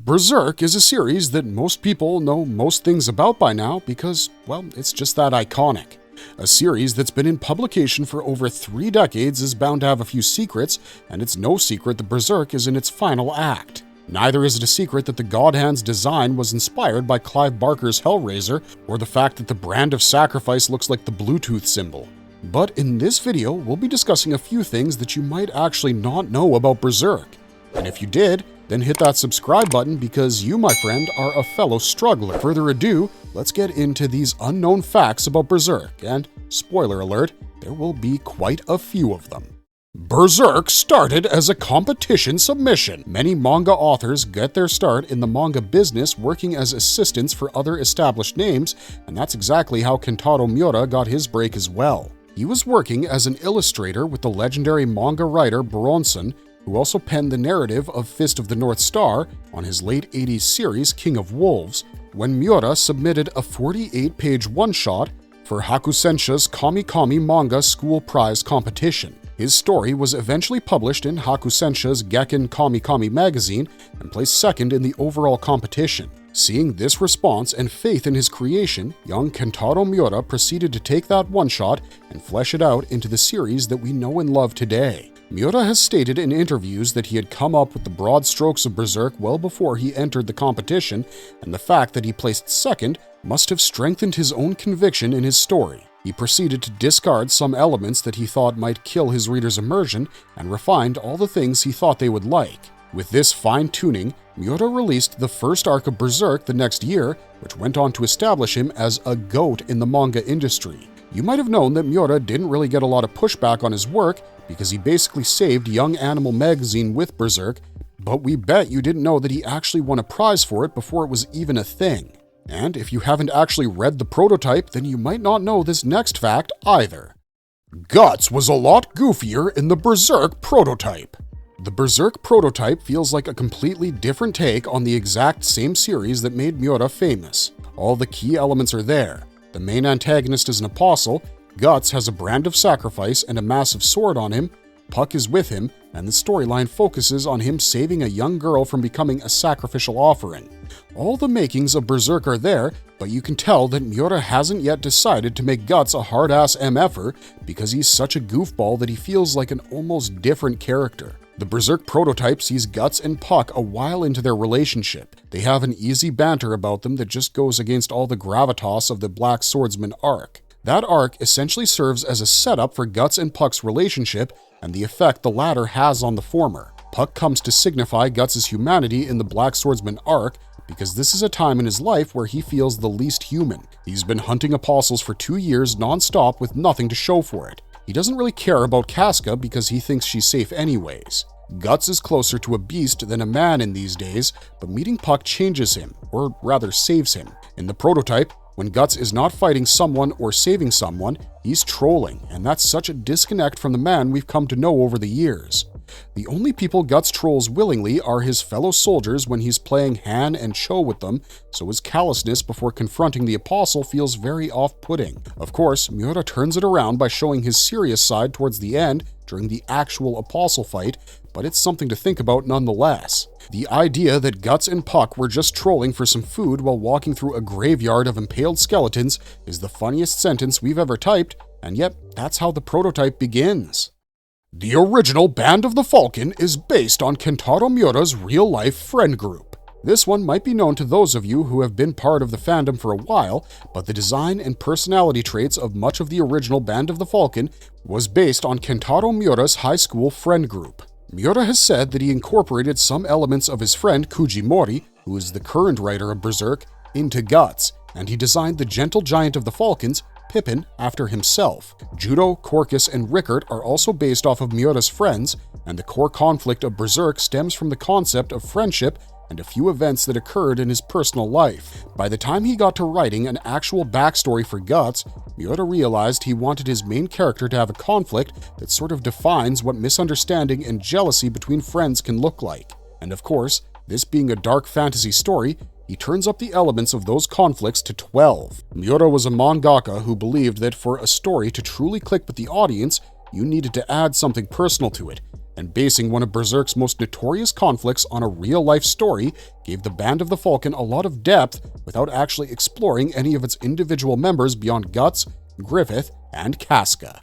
Berserk is a series that most people know most things about by now because, well, it's just that iconic. A series that's been in publication for over 3 decades is bound to have a few secrets, and it's no secret that Berserk is in its final act. Neither is it a secret that the God Hand's design was inspired by Clive Barker's Hellraiser, or the fact that the brand of sacrifice looks like the Bluetooth symbol. But in this video, we'll be discussing a few things that you might actually not know about Berserk. And if you did, then hit that subscribe button because you, my friend, are a fellow struggler. Further ado, let's get into these unknown facts about Berserk, and spoiler alert, there will be quite a few of them. Berserk started as a competition submission. Many manga authors get their start in the manga business working as assistants for other established names, and that's exactly how Kentaro Miura got his break as well. He was working as an illustrator with the legendary manga writer Bronson, who also penned the narrative of Fist of the North Star on his late 80s series King of Wolves, when Miura submitted a 48-page one-shot for Hakusensha's Kami Kami Manga School Prize competition. His story was eventually published in Hakusensha's Gekken Kami Kami magazine and placed second in the overall competition. Seeing this response and faith in his creation, young Kentaro Miura proceeded to take that one-shot and flesh it out into the series that we know and love today. Miura has stated in interviews that he had come up with the broad strokes of Berserk well before he entered the competition, and the fact that he placed second must have strengthened his own conviction in his story. He proceeded to discard some elements that he thought might kill his reader's immersion and refined all the things he thought they would like. With this fine-tuning, Miura released the first arc of Berserk the next year, which went on to establish him as a GOAT in the manga industry. You might have known that Miura didn't really get a lot of pushback on his work because he basically saved Young Animal magazine with Berserk, but we bet you didn't know that he actually won a prize for it before it was even a thing. And if you haven't actually read the prototype, then you might not know this next fact either. Guts was a lot goofier in the Berserk prototype. The Berserk prototype feels like a completely different take on the exact same series that made Miura famous. All the key elements are there. The main antagonist is an apostle, Guts has a brand of sacrifice and a massive sword on him, Puck is with him, and the storyline focuses on him saving a young girl from becoming a sacrificial offering. All the makings of Berserk are there, but you can tell that Miura hasn't yet decided to make Guts a hard-ass MFer because he's such a goofball that he feels like an almost different character. The Berserk prototype sees Guts and Puck a while into their relationship. They have an easy banter about them that just goes against all the gravitas of the Black Swordsman arc. That arc essentially serves as a setup for Guts and Puck's relationship and the effect the latter has on the former. Puck comes to signify Guts' humanity in the Black Swordsman arc because this is a time in his life where he feels the least human. He's been hunting apostles for 2 years non-stop with nothing to show for it. He doesn't really care about Casca because he thinks she's safe anyways. Guts is closer to a beast than a man in these days, but meeting Puck changes him, or rather saves him. In the prototype, when Guts is not fighting someone or saving someone, he's trolling, and that's such a disconnect from the man we've come to know over the years. The only people Guts trolls willingly are his fellow soldiers when he's playing Han and Cho with them, so his callousness before confronting the apostle feels very off-putting. Of course, Miura turns it around by showing his serious side towards the end during the actual apostle fight, but it's something to think about nonetheless. The idea that Guts and Puck were just trolling for some food while walking through a graveyard of impaled skeletons is the funniest sentence we've ever typed, and yet that's how the prototype begins. The original Band of the Falcon is based on Kentaro Miura's real-life friend group. This one might be known to those of you who have been part of the fandom for a while, but the design and personality traits of much of the original Band of the Falcon was based on Kentaro Miura's high school friend group. Miura has said that he incorporated some elements of his friend Kujimori, who is the current writer of Berserk, into Guts, and he designed the gentle giant of the Falcons, Pippin, after himself. Judo, Corcus, and Rickert are also based off of Miura's friends, and the core conflict of Berserk stems from the concept of friendship and a few events that occurred in his personal life. By the time he got to writing an actual backstory for Guts, Miura realized he wanted his main character to have a conflict that sort of defines what misunderstanding and jealousy between friends can look like. And of course, this being a dark fantasy story, he turns up the elements of those conflicts to 12. Miura was a mangaka who believed that for a story to truly click with the audience, you needed to add something personal to it, and basing one of Berserk's most notorious conflicts on a real-life story gave the Band of the Falcon a lot of depth without actually exploring any of its individual members beyond Guts, Griffith, and Casca.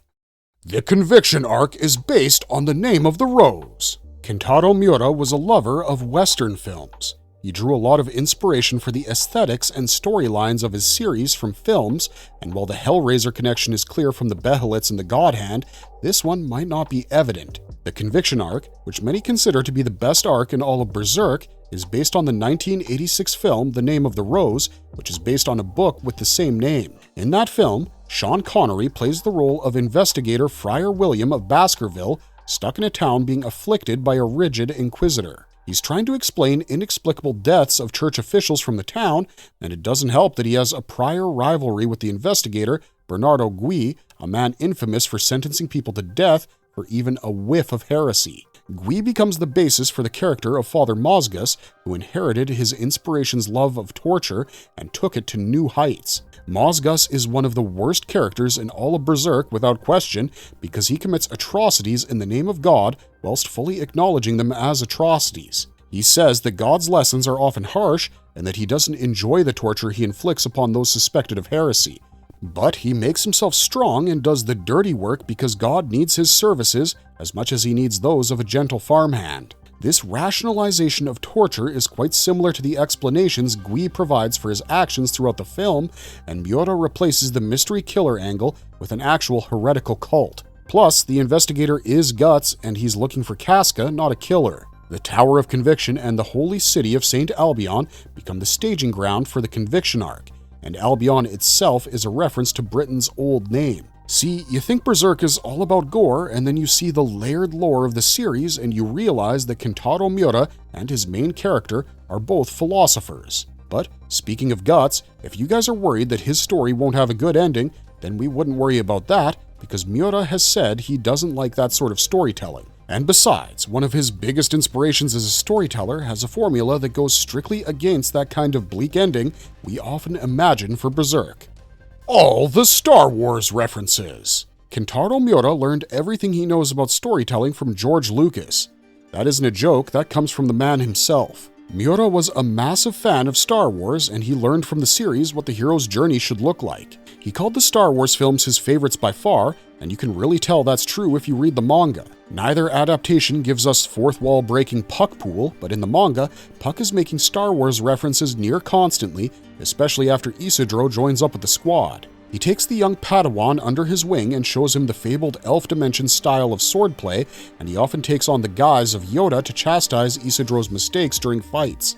The Conviction arc is based on the name of the rose. Kentaro Miura was a lover of Western films. He drew a lot of inspiration for the aesthetics and storylines of his series from films, and while the Hellraiser connection is clear from the Behelits and the God Hand, this one might not be evident. The Conviction arc, which many consider to be the best arc in all of Berserk, is based on the 1986 film The Name of the Rose, which is based on a book with the same name. In that film, Sean Connery plays the role of investigator Friar William of Baskerville, stuck in a town being afflicted by a rigid inquisitor. He's trying to explain inexplicable deaths of church officials from the town, and it doesn't help that he has a prior rivalry with the investigator, Bernardo Gui, a man infamous for sentencing people to death for even a whiff of heresy. Gui becomes the basis for the character of Father Mozgus, who inherited his inspiration's love of torture and took it to new heights. Mozgus is one of the worst characters in all of Berserk without question because he commits atrocities in the name of God whilst fully acknowledging them as atrocities. He says that God's lessons are often harsh and that he doesn't enjoy the torture he inflicts upon those suspected of heresy. But he makes himself strong and does the dirty work because God needs his services as much as he needs those of a gentle farmhand. This rationalization of torture is quite similar to the explanations Gui provides for his actions throughout the film, and Miura replaces the mystery killer angle with an actual heretical cult. Plus, the investigator is Guts, and he's looking for Casca, not a killer. The Tower of Conviction and the holy city of St. Albion become the staging ground for the Conviction arc, and Albion itself is a reference to Britain's old name. See, you think Berserk is all about gore, and then you see the layered lore of the series and you realize that Kentaro Miura and his main character are both philosophers. But speaking of Guts, if you guys are worried that his story won't have a good ending, then we wouldn't worry about that, because Miura has said he doesn't like that sort of storytelling. And besides, one of his biggest inspirations as a storyteller has a formula that goes strictly against that kind of bleak ending we often imagine for Berserk. All the Star Wars references. Kentaro Miura learned everything he knows about storytelling from George Lucas. That isn't a joke, that comes from the man himself. Miura was a massive fan of Star Wars, and he learned from the series what the hero's journey should look like. He called the Star Wars films his favorites by far, and you can really tell that's true if you read the manga. Neither adaptation gives us fourth wall breaking Puck Pool, but in the manga, Puck is making Star Wars references near constantly, especially after Isidro joins up with the squad. He takes the young Padawan under his wing and shows him the fabled elf dimension style of swordplay, and he often takes on the guise of Yoda to chastise Isidro's mistakes during fights.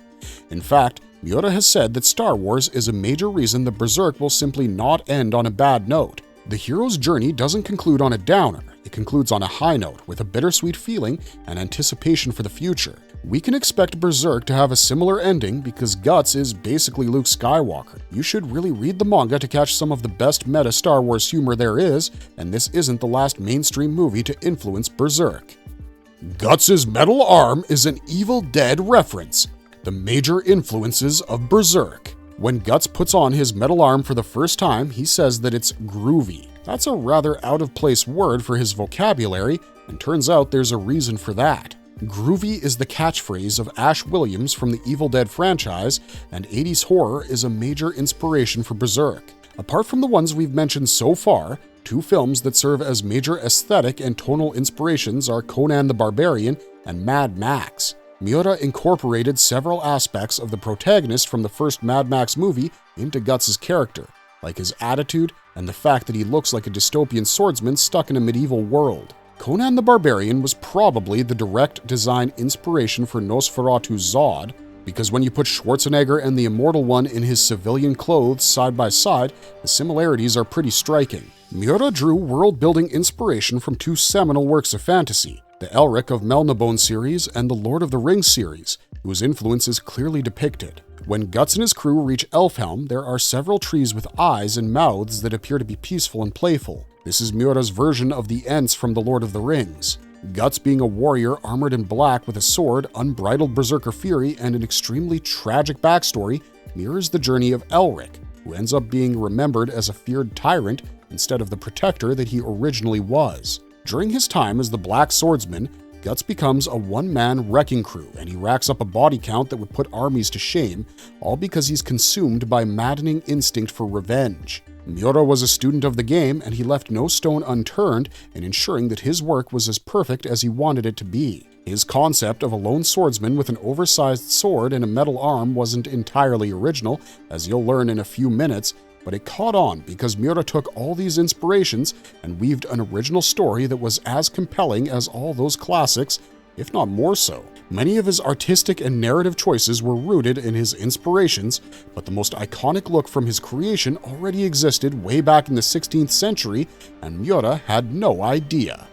In fact, Miura has said that Star Wars is a major reason that Berserk will simply not end on a bad note. The hero's journey doesn't conclude on a downer, it concludes on a high note with a bittersweet feeling and anticipation for the future. We can expect Berserk to have a similar ending because Guts is basically Luke Skywalker. You should really read the manga to catch some of the best meta Star Wars humor there is, and this isn't the last mainstream movie to influence Berserk. Guts' metal arm is an Evil Dead reference. The major influences of Berserk. When Guts puts on his metal arm for the first time, he says that it's groovy. That's a rather out-of-place word for his vocabulary, and turns out there's a reason for that. Groovy is the catchphrase of Ash Williams from the Evil Dead franchise, and 80s horror is a major inspiration for Berserk. Apart from the ones we've mentioned so far, two films that serve as major aesthetic and tonal inspirations are Conan the Barbarian and Mad Max. Miura incorporated several aspects of the protagonist from the first Mad Max movie into Guts' character, like his attitude and the fact that he looks like a dystopian swordsman stuck in a medieval world. Conan the Barbarian was probably the direct design inspiration for Nosferatu's Zod, because when you put Schwarzenegger and the Immortal One in his civilian clothes side by side, the similarities are pretty striking. Miura drew world-building inspiration from two seminal works of fantasy, the Elric of Melnibone series and the Lord of the Rings series, whose influence is clearly depicted. When Guts and his crew reach Elfhelm, there are several trees with eyes and mouths that appear to be peaceful and playful. This is Miura's version of the Ents from the Lord of the Rings. Guts being a warrior armored in black with a sword, unbridled berserker fury, and an extremely tragic backstory mirrors the journey of Elric, who ends up being remembered as a feared tyrant instead of the protector that he originally was. During his time as the Black Swordsman, Guts becomes a one-man wrecking crew, and he racks up a body count that would put armies to shame, all because he's consumed by maddening instinct for revenge. Miura was a student of the game, and he left no stone unturned in ensuring that his work was as perfect as he wanted it to be. His concept of a lone swordsman with an oversized sword and a metal arm wasn't entirely original, as you'll learn in a few minutes, but it caught on because Miura took all these inspirations and weaved an original story that was as compelling as all those classics, if not more so. Many of his artistic and narrative choices were rooted in his inspirations, but the most iconic look from his creation already existed way back in the 16th century, and Miura had no idea.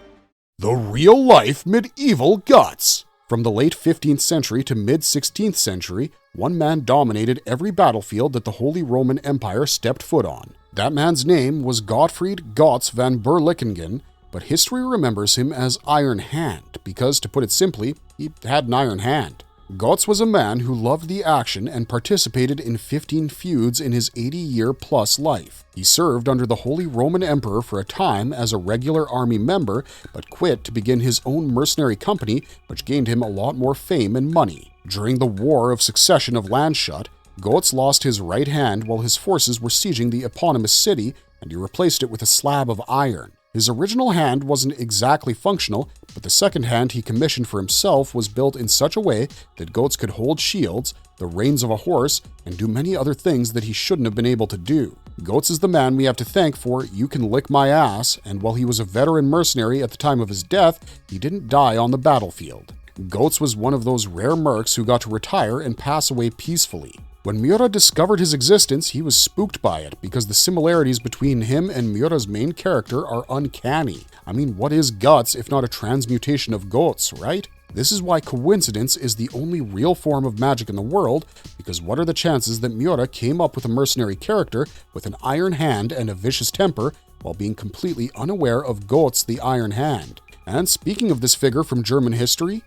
The real-life medieval Guts! From the late 15th century to mid-16th century, one man dominated every battlefield that the Holy Roman Empire stepped foot on. That man's name was Gottfried Gotz van Berlichingen, but history remembers him as Iron Hand because, to put it simply, he had an iron hand. Gotz was a man who loved the action and participated in 15 feuds in his 80-year-plus life. He served under the Holy Roman Emperor for a time as a regular army member, but quit to begin his own mercenary company, which gained him a lot more fame and money. During the War of Succession of Landshut, Gotz lost his right hand while his forces were sieging the eponymous city, and he replaced it with a slab of iron. His original hand wasn't exactly functional, but the second hand he commissioned for himself was built in such a way that Gotz could hold shields, the reins of a horse, and do many other things that he shouldn't have been able to do. Gotz is the man we have to thank for "You Can Lick My Ass," and while he was a veteran mercenary at the time of his death, he didn't die on the battlefield. Gotz was one of those rare mercs who got to retire and pass away peacefully. When Miura discovered his existence, he was spooked by it because the similarities between him and Miura's main character are uncanny. I mean, what is Guts if not a transmutation of Gotz, right? This is why coincidence is the only real form of magic in the world, because what are the chances that Miura came up with a mercenary character with an iron hand and a vicious temper while being completely unaware of Gotz the Iron Hand? And speaking of this figure from German history,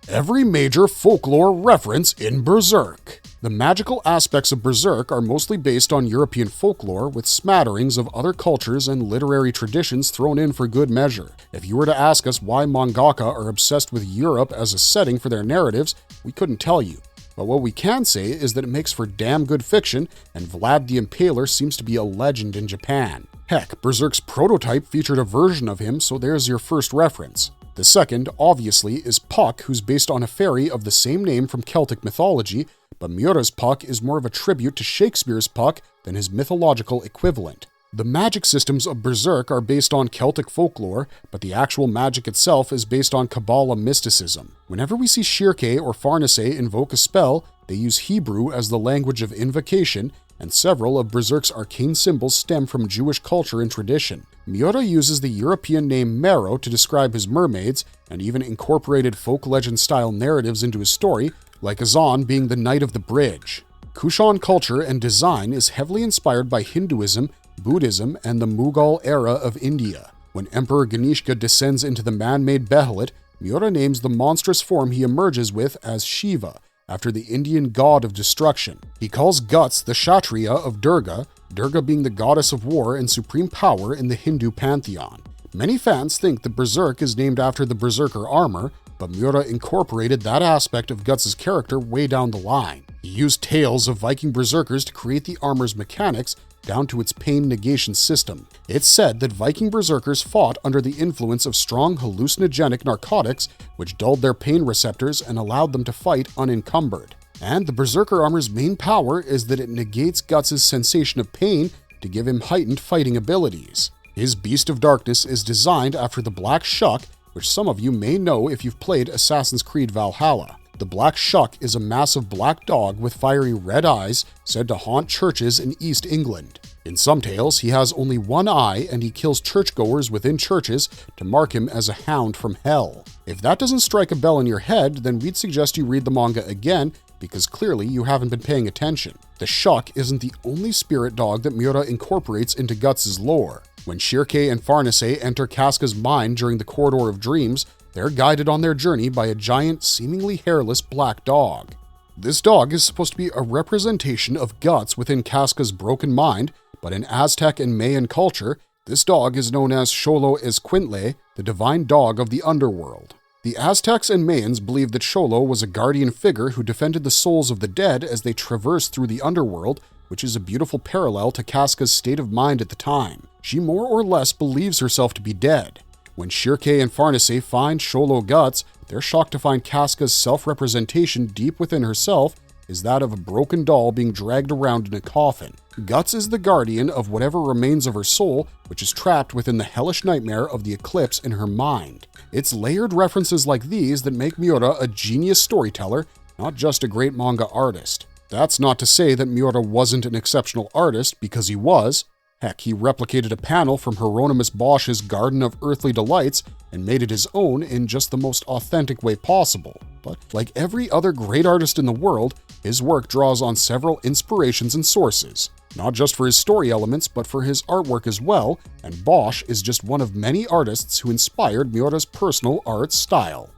every major folklore reference in Berserk. The magical aspects of Berserk are mostly based on European folklore, with smatterings of other cultures and literary traditions thrown in for good measure. If you were to ask us why mangaka are obsessed with Europe as a setting for their narratives, we couldn't tell you. But what we can say is that it makes for damn good fiction, and Vlad the Impaler seems to be a legend in Japan. Heck, Berserk's prototype featured a version of him, so there's your first reference. The second, obviously, is Puck, who's based on a fairy of the same name from Celtic mythology, but Miura's Puck is more of a tribute to Shakespeare's Puck than his mythological equivalent. The magic systems of Berserk are based on Celtic folklore, but the actual magic itself is based on Kabbalah mysticism. Whenever we see Shirke or Farnese invoke a spell, they use Hebrew as the language of invocation, and several of Berserk's arcane symbols stem from Jewish culture and tradition. Miura uses the European name Mero to describe his mermaids, and even incorporated folk legend-style narratives into his story, like Azan being the Knight of the Bridge. Kushan culture and design is heavily inspired by Hinduism, Buddhism, and the Mughal era of India. When Emperor Ganeshka descends into the man-made Behelit, Miura names the monstrous form he emerges with as Shiva, after the Indian god of destruction. He calls Guts the Kshatriya of Durga, Durga being the goddess of war and supreme power in the Hindu pantheon. Many fans think that Berserk is named after the Berserker armor, but Miura incorporated that aspect of Guts' character way down the line. He used tales of Viking berserkers to create the armor's mechanics down to its pain negation system. It's said that Viking berserkers fought under the influence of strong hallucinogenic narcotics, which dulled their pain receptors and allowed them to fight unencumbered. And the berserker armor's main power is that it negates Guts' sensation of pain to give him heightened fighting abilities. His Beast of Darkness is designed after the Black Shuck, which some of you may know if you've played Assassin's Creed Valhalla. The Black Shuck is a massive black dog with fiery red eyes said to haunt churches in East England. In some tales, he has only one eye and he kills churchgoers within churches to mark him as a hound from hell. If that doesn't strike a bell in your head, then we'd suggest you read the manga again, because clearly you haven't been paying attention. The Shuck isn't the only spirit dog that Miura incorporates into Guts' lore. When Shirke and Farnese enter Casca's mind during the Corridor of Dreams, they're guided on their journey by a giant, seemingly hairless black dog. This dog is supposed to be a representation of Guts within Casca's broken mind, but in Aztec and Mayan culture, this dog is known as Xolo Escuintle, the divine dog of the underworld. The Aztecs and Mayans believed that Xolo was a guardian figure who defended the souls of the dead as they traversed through the underworld, which is a beautiful parallel to Casca's state of mind at the time. She more or less believes herself to be dead. When Shirke and Farnace find Xolo Guts, they're shocked to find Casca's self-representation deep within herself is that of a broken doll being dragged around in a coffin. Guts is the guardian of whatever remains of her soul, which is trapped within the hellish nightmare of the eclipse in her mind. It's layered references like these that make Miura a genius storyteller, not just a great manga artist. That's not to say that Miura wasn't an exceptional artist, because he was. Heck, he replicated a panel from Hieronymus Bosch's Garden of Earthly Delights and made it his own in just the most authentic way possible. But like every other great artist in the world, his work draws on several inspirations and sources, not just for his story elements, but for his artwork as well, and Bosch is just one of many artists who inspired Miura's personal art style.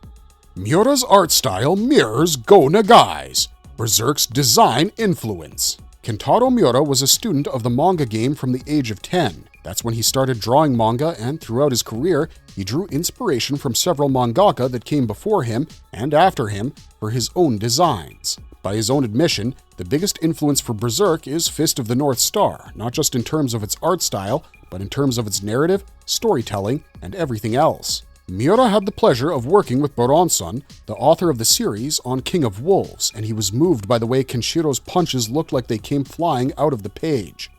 Miura's art style mirrors Go Nagai's, Berserk's design influence. Kentaro Miura was a student of the manga game from the age of 10. That's when he started drawing manga, and throughout his career, he drew inspiration from several mangaka that came before him and after him for his own designs. By his own admission, the biggest influence for Berserk is Fist of the North Star, not just in terms of its art style, but in terms of its narrative, storytelling, and everything else. Miura had the pleasure of working with Boronson, the author of the series, on King of Wolves, and he was moved by the way Kenshiro's punches looked like they came flying out of the page.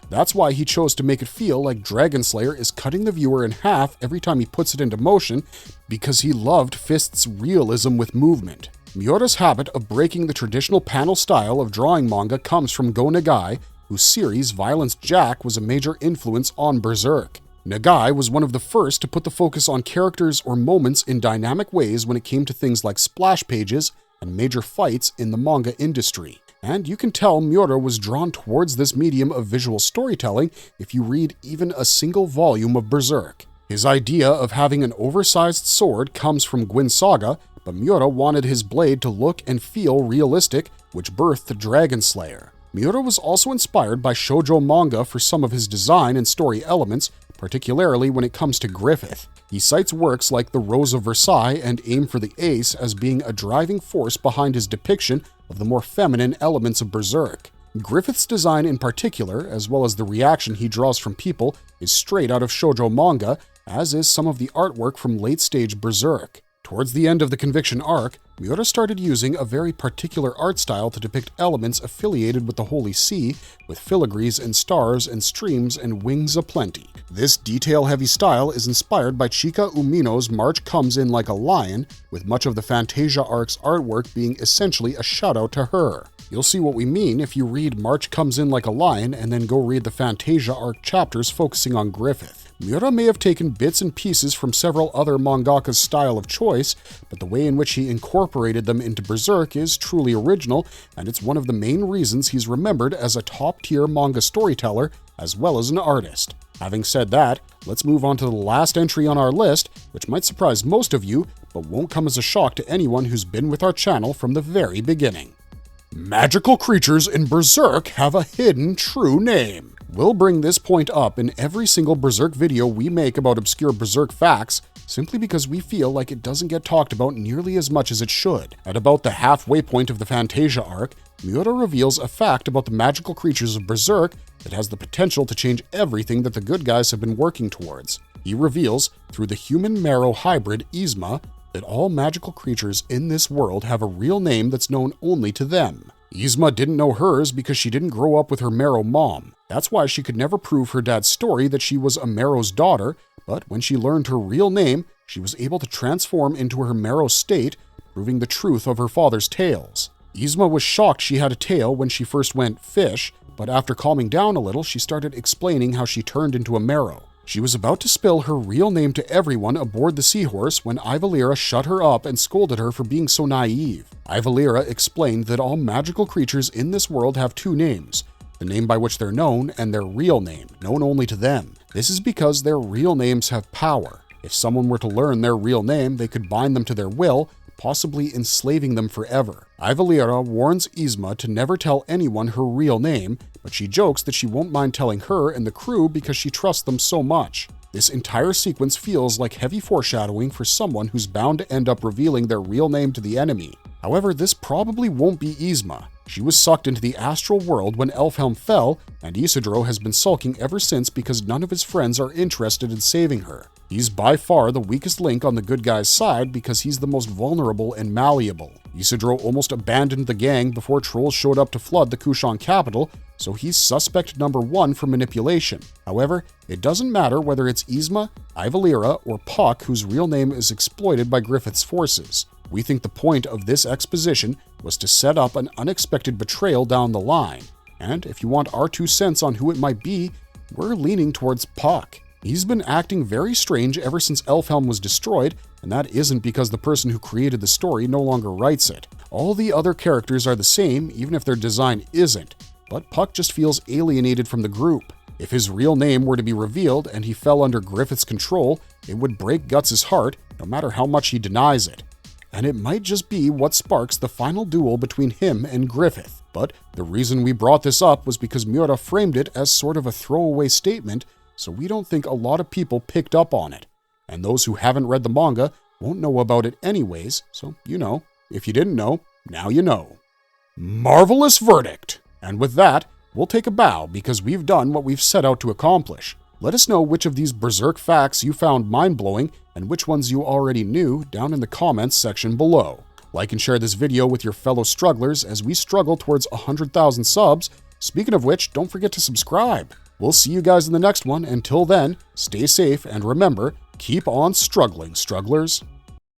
That's why he chose to make it feel like Dragon Slayer is cutting the viewer in half every time he puts it into motion, because he loved Fist's realism with movement. Miura's habit of breaking the traditional panel style of drawing manga comes from Go Nagai, whose series Violence Jack was a major influence on Berserk. Nagai was one of the first to put the focus on characters or moments in dynamic ways when it came to things like splash pages and major fights in the manga industry. And you can tell Miura was drawn towards this medium of visual storytelling if you read even a single volume of Berserk. His idea of having an oversized sword comes from Gwyn Saga, but Miura wanted his blade to look and feel realistic, which birthed Dragon Slayer. Miura was also inspired by shoujo manga for some of his design and story elements, particularly when it comes to Griffith. He cites works like The Rose of Versailles and Aim for the Ace as being a driving force behind his depiction of the more feminine elements of Berserk. Griffith's design in particular, as well as the reaction he draws from people, is straight out of shoujo manga, as is some of the artwork from late-stage Berserk. Towards the end of the Conviction arc, Miura started using a very particular art style to depict elements affiliated with the Holy See, with filigrees and stars and streams and wings aplenty. This detail-heavy style is inspired by Chika Umino's March Comes In Like a Lion, with much of the Fantasia arc's artwork being essentially a shout-out to her. You'll see what we mean if you read March Comes In Like a Lion and then go read the Fantasia arc chapters focusing on Griffith. Miura may have taken bits and pieces from several other mangaka's style of choice, but the way in which he incorporated them into Berserk is truly original, and it's one of the main reasons he's remembered as a top-tier manga storyteller as well as an artist. Having said that, let's move on to the last entry on our list, which might surprise most of you, but won't come as a shock to anyone who's been with our channel from the very beginning. Magical creatures in Berserk have a hidden true name. We'll bring this point up in every single Berserk video we make about obscure Berserk facts, simply because we feel like it doesn't get talked about nearly as much as it should. At about the halfway point of the Fantasia arc, Miura reveals a fact about the magical creatures of Berserk that has the potential to change everything that the good guys have been working towards. He reveals, through the human marrow hybrid Yzma, that all magical creatures in this world have a real name that's known only to them. Yzma didn't know hers because she didn't grow up with her marrow mom. That's why she could never prove her dad's story that she was a marrow's daughter, but when she learned her real name, she was able to transform into her marrow state, proving the truth of her father's tales. Yzma was shocked she had a tail when she first went fish, but after calming down a little, she started explaining how she turned into a marrow. She was about to spill her real name to everyone aboard the seahorse when Ivalira shut her up and scolded her for being so naive. Ivalira explained that all magical creatures in this world have two names, the name by which they're known and their real name, known only to them. This is because their real names have power. If someone were to learn their real name, they could bind them to their will, possibly enslaving them forever. Ivalira warns Yzma to never tell anyone her real name, but she jokes that she won't mind telling her and the crew because she trusts them so much. This entire sequence feels like heavy foreshadowing for someone who's bound to end up revealing their real name to the enemy. However, this probably won't be Yzma. She was sucked into the astral world when Elfhelm fell, and Isidro has been sulking ever since because none of his friends are interested in saving her. He's by far the weakest link on the good guy's side because he's the most vulnerable and malleable. Isidro almost abandoned the gang before trolls showed up to flood the Kushan capital, so he's suspect number 1 for manipulation. However, it doesn't matter whether it's Yzma, Ivalira, or Puck whose real name is exploited by Griffith's forces. We think the point of this exposition was to set up an unexpected betrayal down the line. And if you want our 2 cents on who it might be, we're leaning towards Puck. He's been acting very strange ever since Elfhelm was destroyed, and that isn't because the person who created the story no longer writes it. All the other characters are the same, even if their design isn't, but Puck just feels alienated from the group. If his real name were to be revealed and he fell under Griffith's control, it would break Guts' heart, no matter how much he denies it. And it might just be what sparks the final duel between him and Griffith. But the reason we brought this up was because Miura framed it as sort of a throwaway statement, so we don't think a lot of people picked up on it. And those who haven't read the manga won't know about it anyways, so you know. If you didn't know, now you know. Marvelous verdict! And with that, we'll take a bow because we've done what we've set out to accomplish. Let us know which of these Berserk facts you found mind-blowing and which ones you already knew down in the comments section below. Like and share this video with your fellow strugglers as we struggle towards 100,000 subs. Speaking of which, don't forget to subscribe. We'll see you guys in the next one. Until then, stay safe and remember, keep on struggling, strugglers.